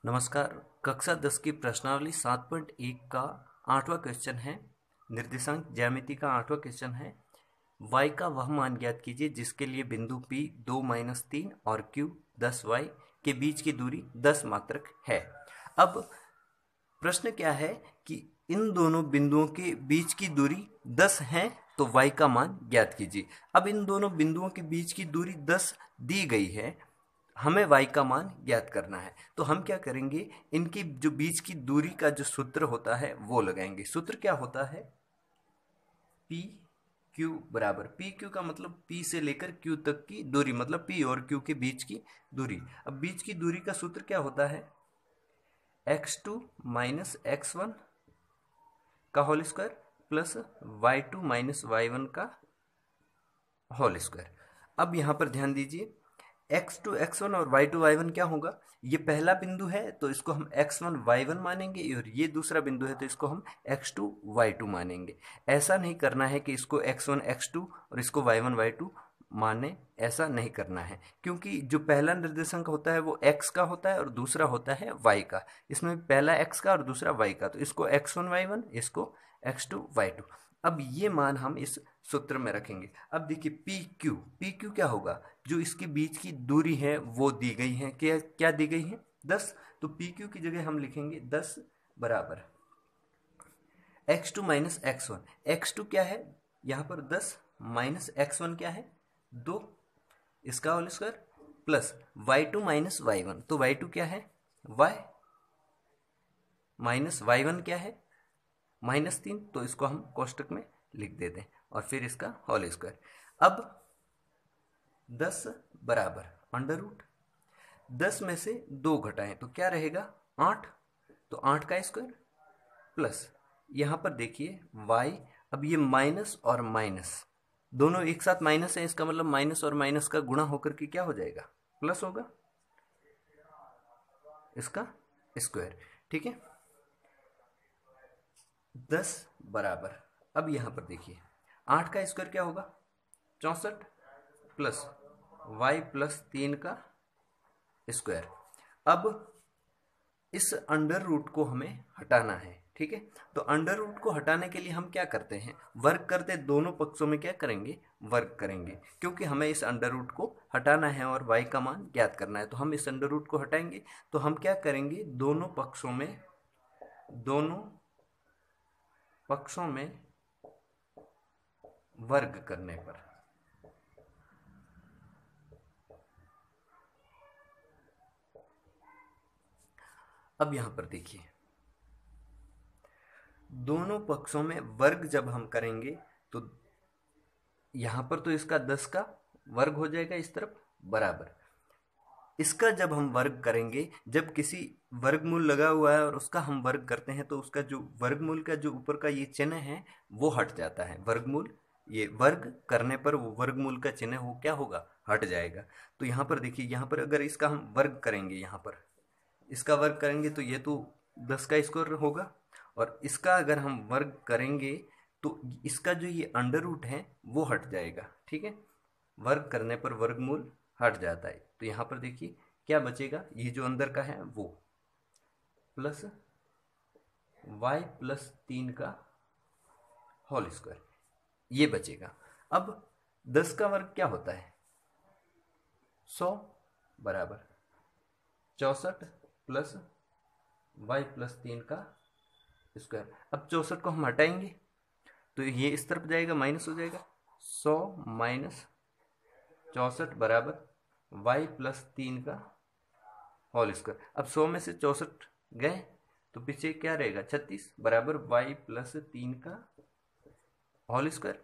नमस्कार। कक्षा 10 की प्रश्नावली 7.1 का 8वां क्वेश्चन है। निर्देशांक ज्यामिति का 8वां क्वेश्चन है। y का वह मान ज्ञात कीजिए जिसके लिए बिंदु P 2-3 और Q 10y के बीच की दूरी 10 मात्रक है। अब प्रश्न क्या है कि इन दोनों बिंदुओं के बीच की दूरी 10 है तो y का मान ज्ञात कीजिए। अब इन दोनों बिंदुओं के बीच की दूरी 10 दी गई है, हमें y का मान ज्ञात करना है। तो हम क्या करेंगे, इनकी जो बीच की दूरी का जो सूत्र होता है वो लगाएंगे। सूत्र क्या होता है? पी क्यू बराबर, पी क्यू का मतलब P से लेकर Q तक की दूरी, मतलब P और Q के बीच की दूरी। अब बीच की दूरी का सूत्र क्या होता है? x2 माइनस x1 का whole square plus y2 minus y1 का होल स्क्वायर। अब यहाँ पर ध्यान दीजिए, x2 x1 और y2 y1 क्या होगा? ये पहला बिंदु है तो इसको हम x1 y1 मानेंगे, और ये दूसरा बिंदु है तो इसको हम x2 y2 मानेंगे। ऐसा नहीं करना है कि इसको x1 x2 और इसको y1 y2 माने, ऐसा नहीं करना है, क्योंकि जो पहला निर्देशांक होता है वो x का होता है और दूसरा होता है y का। इसमें पहला x का और दूसरा y का, तो इसको x1 y1, इसको x2 y2। अब ये मान हम इस सूत्र में रखेंगे। अब देखिए पी क्यू क्या होगा? जो इसके बीच की दूरी है वो दी गई है, क्या दी गई है? 10। तो पी क्यू की जगह हम लिखेंगे 10 बराबर x2 माइनस x1। x2 क्या है यहाँ पर? 10 माइनस x1 क्या है? 2, इसका whole square plus y2 minus y1। तो y2 क्या है? y माइनस y1 क्या है? -3। तो इसको हम कोष्टक में लिख देते हैं और फिर इसका होल स्क्वायर। अब 10 बराबर अंडर रूट 10 में से 2 घटाएं तो क्या रहेगा? 8। तो 8 का स्क्वायर प्लस यहाँ पर देखिए y। अब ये माइनस और माइनस दोनों एक साथ माइनस है, इसका मतलब माइनस और माइनस का गुणा होकर के क्या हो जाएगा? प्लस होगा, इसका स्क्वायर। ठीक है, 10 बराबर, अब यहाँ पर देखिए 8 का स्क्वायर क्या होगा? 64 प्लस y प्लस 3 का स्क्वायर। अब इस अंडर रूट को हमें हटाना है। ठीक है, तो अंडर रूट को हटाने के लिए हम क्या करते हैं? वर्ग करते, दोनों पक्षों में क्या करेंगे? वर्ग करेंगे, क्योंकि हमें इस अंडर रूट को हटाना है और y का मान ज्ञात करना है। तो हम इस अंडर रूट को हटाएंगे तो हम क्या करेंगे? दोनों पक्षों में वर्ग करने पर अब यहां पर देखिए, दोनों पक्षों में वर्ग जब हम करेंगे तो यहां पर तो इसका 10 का वर्ग हो जाएगा इस तरफ, बराबर इसका जब हम वर्ग करेंगे, जब किसी वर्गमूल लगा हुआ है और उसका हम वर्ग करते हैं तो उसका जो वर्गमूल का जो ऊपर का ये चिन्ह है वो हट जाता है। वर्गमूल, ये वर्ग करने पर वो वर्गमूल का चिन्ह वो क्या होगा? हट जाएगा। तो यहाँ पर देखिए, यहाँ पर अगर इसका हम वर्ग करेंगे, यहाँ पर इसका वर्ग करेंगे तो ये तो 10 का स्क्वायर होगा, और इसका अगर हम वर्ग करेंगे तो इसका जो ये अंडर रूट है वो हट जाएगा। ठीक है, वर्ग करने पर वर्गमूल हट जाता है। तो यहाँ पर देखिए क्या बचेगा? ये जो अंदर का है वो प्लस y प्लस 3 का होल स्क्वायर, ये बचेगा। अब 10 का वर्ग क्या होता है? 100 बराबर 64 प्लस y प्लस 3 का स्क्वायर। अब 64 को हम हटाएंगे तो ये इस तरफ जाएगा, माइनस हो जाएगा। 100 माइनस 64 बराबर y प्लस 3 का होल स्क्वायर। अब 100 में से 64 गए तो पीछे क्या रहेगा? 36 बराबर y प्लस 3 का होल स्क्वायर।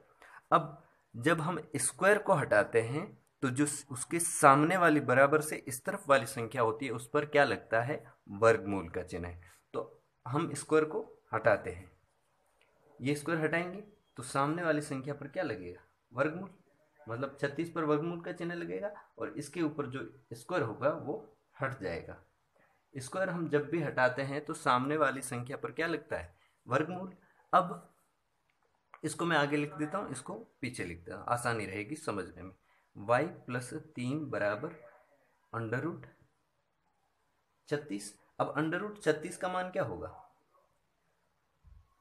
अब जब हम स्क्वायर को हटाते हैं तो जो उसके सामने वाली बराबर से इस तरफ वाली संख्या होती है उस पर क्या लगता है? वर्गमूल का चिन्ह है। तो हम स्क्वायर को हटाते हैं, ये स्क्वायर हटाएंगे तो सामने वाली संख्या पर क्या लगेगा? वर्गमूल, मतलब 36 पर वर्गमूल का चिन्ह लगेगा और इसके ऊपर जो स्क्वायर होगा वो हट जाएगा। स्क्वायर हम जब भी हटाते हैं तो सामने वाली संख्या पर क्या लगता है? वर्गमूल। अब इसको मैं आगे लिख देता हूँ, इसको पीछे लिख देता हूँ, आसानी रहेगी समझने में। y प्लस 3 बराबर अंडर रूट 36। अब अंडर रूट 36 का मान क्या होगा,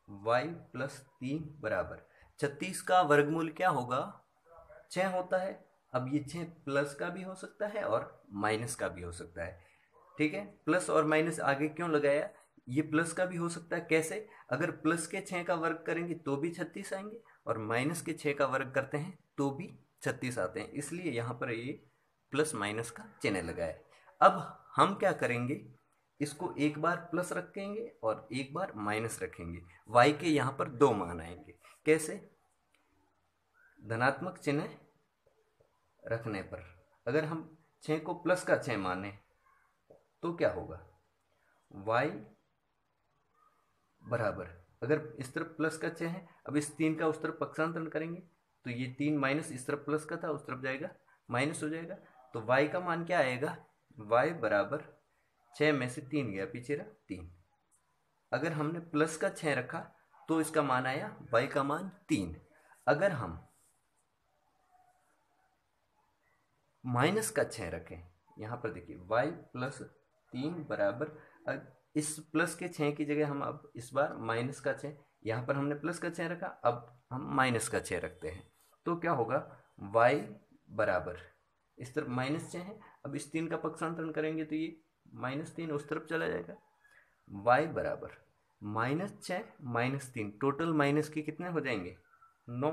y प्लस 3 बराबर 36 का वर्गमूल क्या होगा, 6 होता है। अब ये 6 प्लस का भी हो सकता है और माइनस का भी हो सकता है, ठीक है। प्लस और माइनस आगे क्यों लगाया, ये प्लस का भी हो सकता है, कैसे, अगर प्लस के 6 का वर्ग करेंगे तो भी 36 आएंगे और माइनस के 6 का वर्ग करते हैं तो भी 36 आते हैं, इसलिए यहाँ पर ये प्लस माइनस का चिन्ह लगाया है। अब हम क्या करेंगे, इसको एक बार प्लस रखेंगे और एक बार माइनस रखेंगे, y के यहाँ पर दो मान आएंगे, कैसे, धनात्मक चिन्ह रखने पर अगर हम 6 को प्लस का 6 माने तो क्या होगा, y बराबर, अगर इस तरफ प्लस का 6 है, अब इस 3 का उस तरफ पक्षांतरण करेंगे तो ये 3 माइनस, इस तरफ प्लस का था उस तरफ जाएगा माइनस हो जाएगा, तो y का मान क्या आएगा, y बराबर 6 में से 3 गया पीछे रहा 3। अगर हमने प्लस का 6 रखा तो इसका मान आया y का मान 3। अगर हम माइनस का 6 रखें, यहाँ पर देखिए y प्लस 3 बराबर, इस प्लस के 6 की जगह हम अब इस बार माइनस का 6, यहाँ पर हमने प्लस का 6 रखा, अब हम माइनस का 6 रखते हैं तो क्या होगा, y बराबर, इस तरफ माइनस 6 है, अब इस 3 का पक्षांतरण करेंगे तो ये माइनस 3 उस तरफ चला जाएगा, y बराबर -6 -3, टोटल माइनस के कितने हो जाएंगे, 9।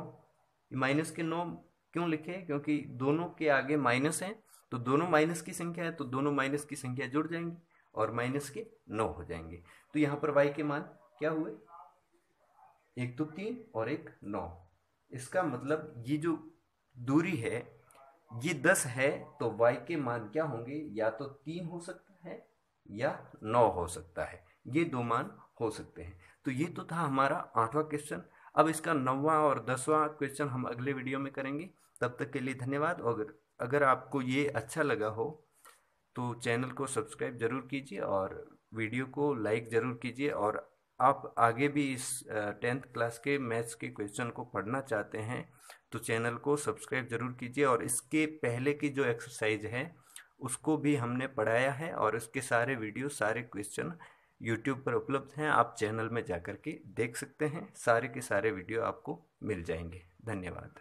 माइनस के 9 क्यों लिखे, क्योंकि दोनों के आगे माइनस है, तो दोनों माइनस की संख्या है तो दोनों माइनस की संख्या जुड़ जाएंगी और माइनस के 9 हो जाएंगे। तो यहाँ पर y के मान क्या हुए, एक तो 3 और एक 9। इसका मतलब ये जो दूरी है ये 10 है, तो y के मान क्या होंगे, या तो 3 हो सकता है या 9 हो सकता है, ये दो मान हो सकते हैं। तो ये तो था हमारा 8वां क्वेश्चन। अब इसका 9वां और 10वां क्वेश्चन हम अगले वीडियो में करेंगे। तब तक के लिए धन्यवाद। और अगर आपको ये अच्छा लगा हो तो चैनल को सब्सक्राइब जरूर कीजिए और वीडियो को लाइक जरूर कीजिए। और आप आगे भी इस 10th क्लास के मैथ्स के क्वेश्चन को पढ़ना चाहते हैं तो चैनल को सब्सक्राइब जरूर कीजिए। और इसके पहले की जो एक्सरसाइज है उसको भी हमने पढ़ाया है और इसके सारे वीडियो, सारे क्वेश्चन यूट्यूब पर उपलब्ध हैं, आप चैनल में जाकर के देख सकते हैं, सारे के सारे वीडियो आपको मिल जाएंगे। धन्यवाद।